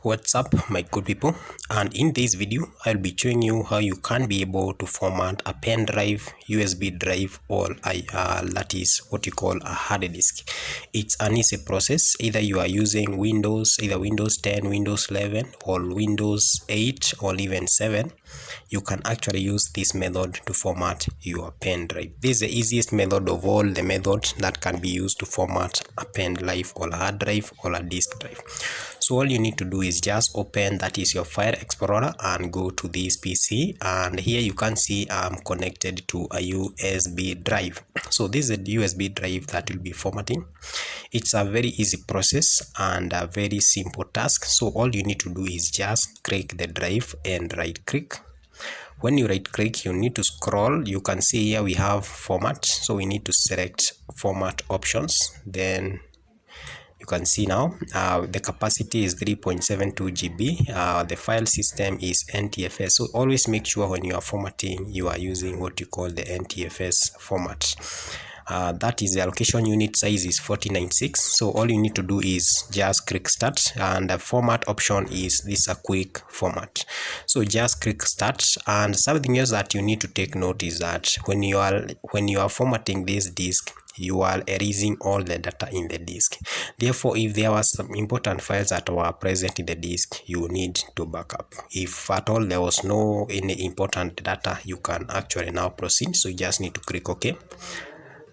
What's up my good people, and in this video I'll be showing you how you can be able to format a pen drive, USB drive, or that is what you call a hard disk. It's an easy process. Either you are using either Windows 10, Windows 11, or Windows 8, or even 7, you can actually use this method to format your pen drive. This is the easiest method of all the methods that can be used to format a pen drive or a hard drive or a disk drive. So all you need to do is just open, that is your file explorer, and go to this PC, and here you can see I'm connected to a USB drive. So this is a USB drive that will be formatting. It's a very easy process and a very simple task. So all you need to do is just click the drive and right click. When you right click, you need to scroll. You can see here we have format, so we need to select format options. Then you can see now the capacity is 3.72 GB. The file system is NTFS. So always make sure when you are formatting, you are using what you call the NTFS format. That is the allocation unit size is 496. So all you need to do is just click start, and the format option is this a quick format. So just click start. And something else that you need to take note is that when you are formatting this disk, you are erasing all the data in the disk. Therefore, if there were some important files that were present in the disk, you need to backup. If at all there was no any important data, you can actually now proceed. So you just need to click OK,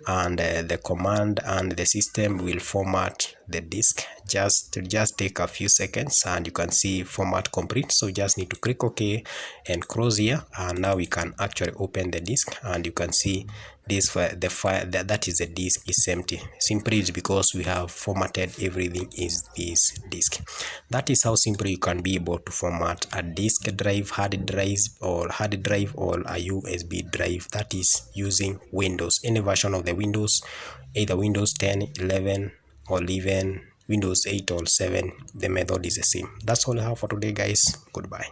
and the command and the system will format the disk. Just take a few seconds, and you can see format complete. So you just need to click OK and close here, and now we can actually open the disk, and you can see this the file that is the disk is empty. Simply it's because we have formatted everything is this disk. That is how simple you can be able to format a disk drive, hard drive, or a USB drive, that is using Windows, any version of the Windows, either Windows 10, 11, or even Windows 8 or 7. The method is the same. That's all I have for today, guys. Goodbye.